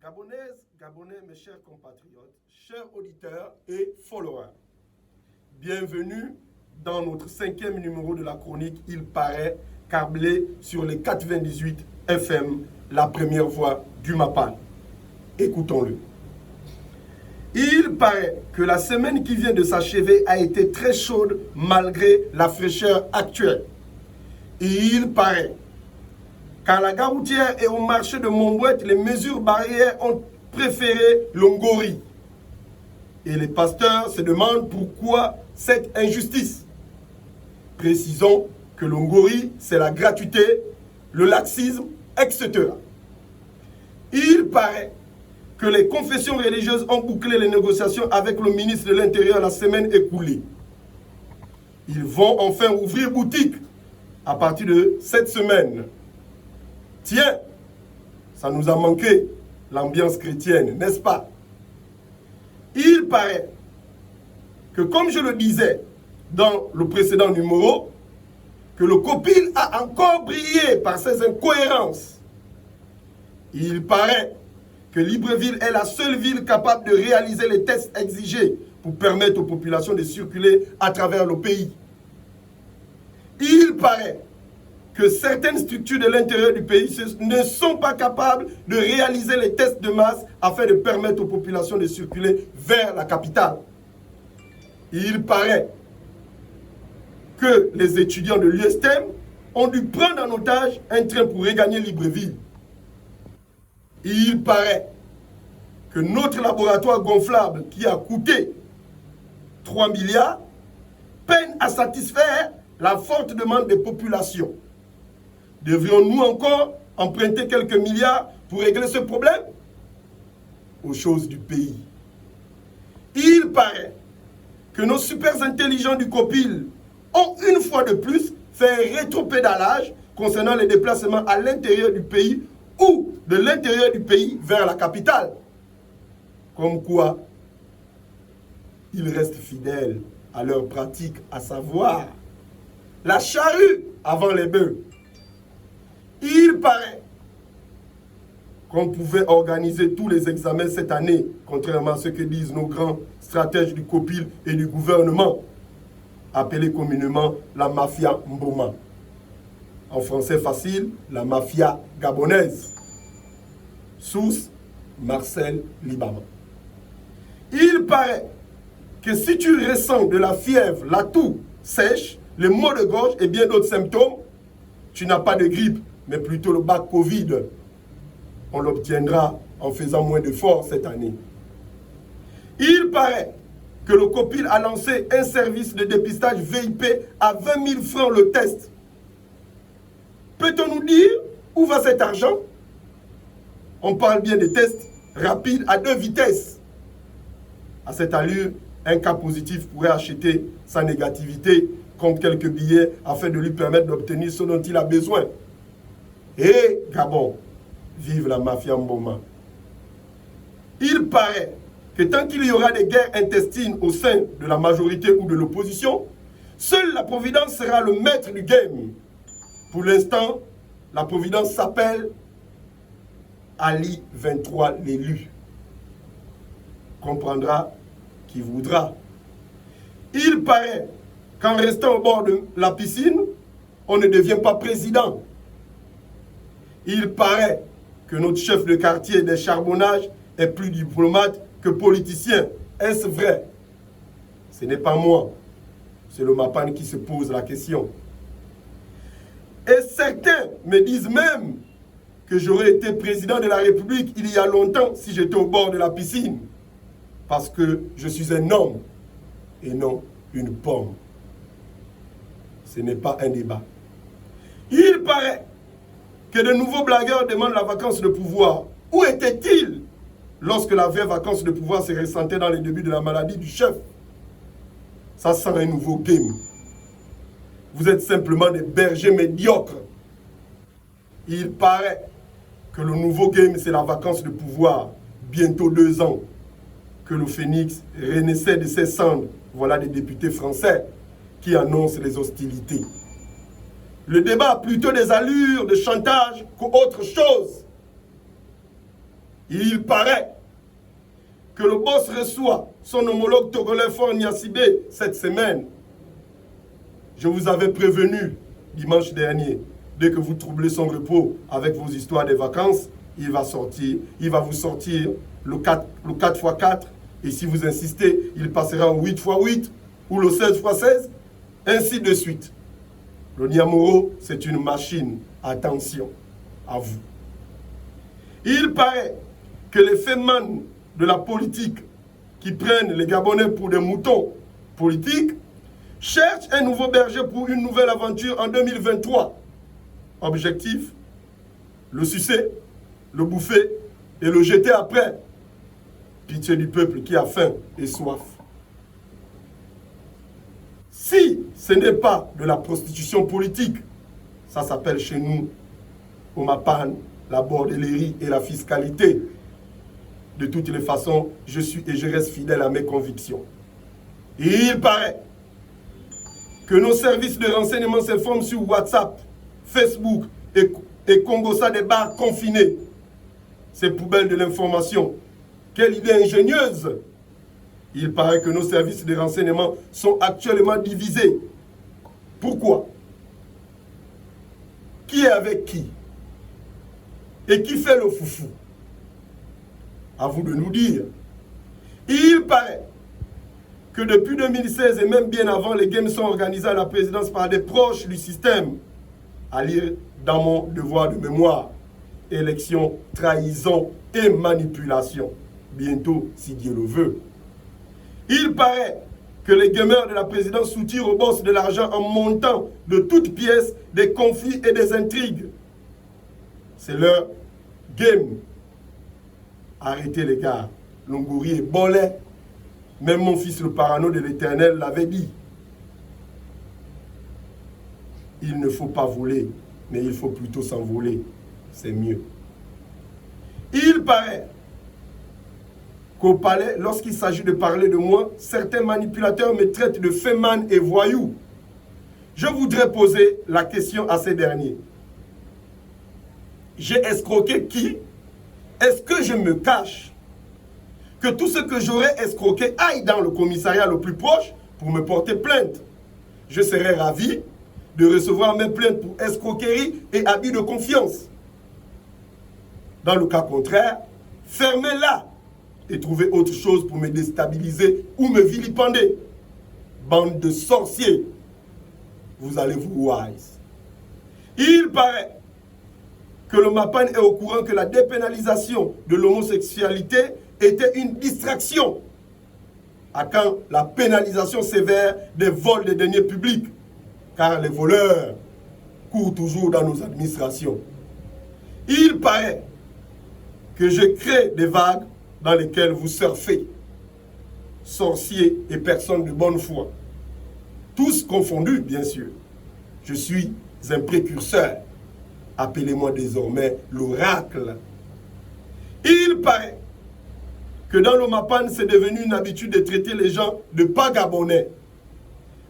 Gabonaises, Gabonais, mes chers compatriotes, chers auditeurs et followers, bienvenue dans notre 5e numéro de la chronique Il paraît, câblé sur les 98 FM, la première voix du Mapan. Écoutons-le. Il paraît que la semaine qui vient de s'achever a été très chaude malgré la fraîcheur actuelle. Il paraît qu'à la gare routière et au marché de Montbouette, les mesures barrières ont préféré l'Ongori. Et les pasteurs se demandent pourquoi cette injustice. Précisons que l'Ongori, c'est la gratuité, le laxisme, etc. Il paraît que les confessions religieuses ont bouclé les négociations avec le ministre de l'Intérieur la semaine écoulée. Ils vont enfin ouvrir boutique à partir de cette semaine. Tiens, ça nous a manqué, l'ambiance chrétienne, n'est-ce pas? Il paraît que, comme je le disais dans le précédent numéro, que le COPIL a encore brillé par ses incohérences. Il paraît que Libreville est la seule ville capable de réaliser les tests exigés pour permettre aux populations de circuler à travers le pays. Il paraît que certaines structures de l'intérieur du pays ne sont pas capables de réaliser les tests de masse afin de permettre aux populations de circuler vers la capitale. Il paraît que les étudiants de l'USTM ont dû prendre en otage un train pour regagner Libreville. Il paraît que notre laboratoire gonflable, qui a coûté 3 milliards, peine à satisfaire la forte demande des populations. Devrions-nous encore emprunter quelques milliards pour régler ce problème? Aux choses du pays. Il paraît que nos super intelligents du COPIL ont une fois de plus fait un rétropédalage concernant les déplacements à l'intérieur du pays ou de l'intérieur du pays vers la capitale. Comme quoi, ils restent fidèles à leur pratique, à savoir la charrue avant les bœufs. Il paraît qu'on pouvait organiser tous les examens cette année, contrairement à ce que disent nos grands stratèges du COPIL et du gouvernement, appelés communément la mafia Mboma. En français facile, la mafia gabonaise. Source, Marcel Libama. Il paraît que si tu ressens de la fièvre, la toux sèche, les maux de gorge et bien d'autres symptômes, tu n'as pas de grippe, mais plutôt le bac Covid. On l'obtiendra en faisant moins d'efforts cette année. Il paraît que le COPIL a lancé un service de dépistage VIP à 20 000 francs le test. Peut-on nous dire où va cet argent? On parle bien des tests rapides à 2 vitesses. À cette allure, un cas positif pourrait acheter sa négativité contre quelques billets afin de lui permettre d'obtenir ce dont il a besoin. Et Gabon, vive la mafia Mboma. Il paraît que tant qu'il y aura des guerres intestines au sein de la majorité ou de l'opposition, seule la Providence sera le maître du game. Pour l'instant, la Providence s'appelle Ali 23 l'élu. Comprendra qui voudra. Il paraît qu'en restant au bord de la piscine, on ne devient pas président. Il paraît que notre chef de quartier des charbonnages est plus diplomate que politicien. Est-ce vrai? Ce n'est pas moi. C'est le Mapan qui se pose la question. Et certains me disent même que j'aurais été président de la République il y a longtemps si j'étais au bord de la piscine. Parce que je suis un homme et non une pomme. Ce n'est pas un débat. Il paraît que de nouveaux blagueurs demandent la vacance de pouvoir. Où étaient-ils lorsque la vraie vacance de pouvoir se ressentait dans les débuts de la maladie du chef? Ça sent un nouveau game. Vous êtes simplement des bergers médiocres. Il paraît que le nouveau game, c'est la vacance de pouvoir. Bientôt 2 ans que le phénix renaissait de ses cendres. Voilà des députés français qui annoncent les hostilités. Le débat a plutôt des allures de chantage qu'autre chose. Il paraît que le boss reçoit son homologue togolais Faure Gnassingbé cette semaine. Je vous avais prévenu dimanche dernier, dès que vous troublez son repos avec vos histoires de vacances, il va vous sortir le 4x4, et si vous insistez, il passera au 8x8 ou le 16x16, ainsi de suite. Le Niamoro, c'est une machine. Attention à vous. Il paraît que les fémans de la politique qui prennent les Gabonais pour des moutons politiques cherchent un nouveau berger pour une nouvelle aventure en 2023. Objectif, le sucer, le bouffer et le jeter après. Pitié du peuple qui a faim et soif. Si ce n'est pas de la prostitution politique, ça s'appelle chez nous, au Mapan, la bordellerie et la fiscalité. De toutes les façons, je suis et je reste fidèle à mes convictions. Et il paraît que nos services de renseignement s'informent sur WhatsApp, Facebook et Congossa des bars confinés. Ces poubelles de l'information. Quelle idée ingénieuse! Il paraît que nos services de renseignement sont actuellement divisés. Pourquoi? Qui est avec qui? Et qui fait le foufou? À vous de nous dire. Il paraît que depuis 2016 et même bien avant, les games sont organisés à la présidence par des proches du système. À lire dans mon devoir de mémoire. Élection, trahison et manipulation. Bientôt, si Dieu le veut. Il paraît que les gamers de la présidence soutirent au boss de l'argent en montant de toutes pièces des conflits et des intrigues. C'est leur game. Arrêtez les gars. Longouri est bolé. Même mon fils le parano de l'Éternel l'avait dit. Il ne faut pas voler, mais il faut plutôt s'envoler. C'est mieux. Il paraît qu'au palais, lorsqu'il s'agit de parler de moi, certains manipulateurs me traitent de féman et voyou. Je voudrais poser la question à ces derniers. J'ai escroqué qui? Est-ce que je me cache? Que tout ce que j'aurais escroqué aille dans le commissariat le plus proche pour me porter plainte. Je serais ravi de recevoir mes plaintes pour escroquerie et abus de confiance. Dans le cas contraire, fermez-la et trouvez autre chose pour me déstabiliser ou me vilipender. Bande de sorciers, vous allez vous wise. Il paraît que le MAPAN est au courant que la dépénalisation de l'homosexualité était une distraction à quand la pénalisation sévère des vols des deniers publics, car les voleurs courent toujours dans nos administrations. Il paraît que je crée des vagues dans lesquelles vous surfez, sorciers et personnes de bonne foi. Tous confondus, bien sûr. Je suis un précurseur. Appelez-moi désormais l'oracle. Il paraît que dans le Mapan, c'est devenu une habitude de traiter les gens de pas gabonais.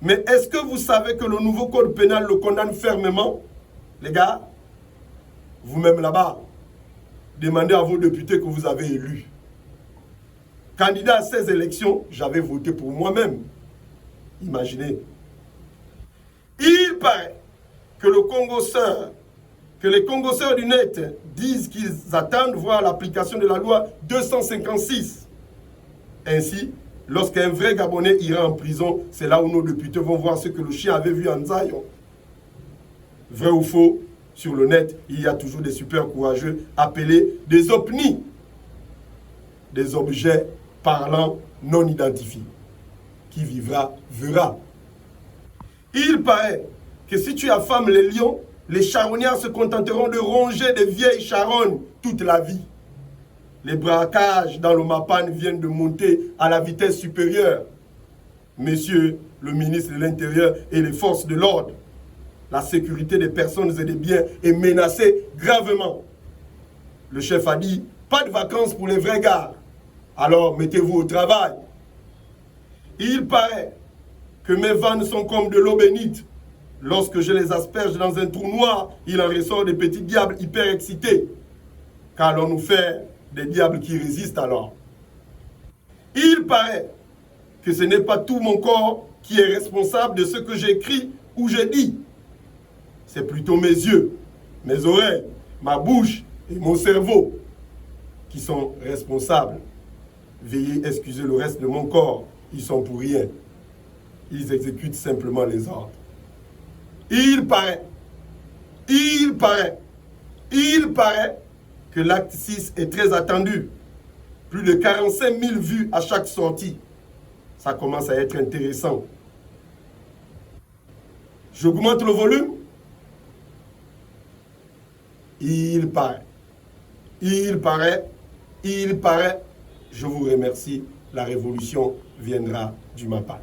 Mais est-ce que vous savez que le nouveau code pénal le condamne fermement? Les gars, vous-même là-bas, demandez à vos députés que vous avez élus. Candidat à ces élections, j'avais voté pour moi-même. Imaginez. Il paraît que les Congosseurs du net disent qu'ils attendent voir l'application de la loi 256. Ainsi, lorsqu'un vrai Gabonais ira en prison, c'est là où nos députés vont voir ce que le chien avait vu en Zion. Vrai ou faux, sur le net, il y a toujours des super courageux appelés des OPNI, des objets parlants non identifiés. Qui vivra, verra. Il paraît que si tu affames les lions, les charognards se contenteront de ronger des vieilles charognes toute la vie. Les braquages dans le Mapan viennent de monter à la vitesse supérieure. Messieurs le ministre de l'Intérieur et les forces de l'ordre, la sécurité des personnes et des biens est menacée gravement. Le chef a dit, pas de vacances pour les vrais gars. Alors mettez-vous au travail. Il paraît que mes vannes sont comme de l'eau bénite. Lorsque je les asperge dans un trou noir, il en ressort des petits diables hyper excités. Qu'allons-nous faire des diables qui résistent alors. Il paraît que ce n'est pas tout mon corps qui est responsable de ce que j'écris ou je dis. C'est plutôt mes yeux, mes oreilles, ma bouche et mon cerveau qui sont responsables. Veuillez excuser le reste de mon corps, ils sont pour rien. Ils exécutent simplement les ordres. Il paraît que l'acte 6 est très attendu. Plus de 45 000 vues à chaque sortie. Ça commence à être intéressant. J'augmente le volume. Il paraît. Je vous remercie. La révolution viendra du Mapal.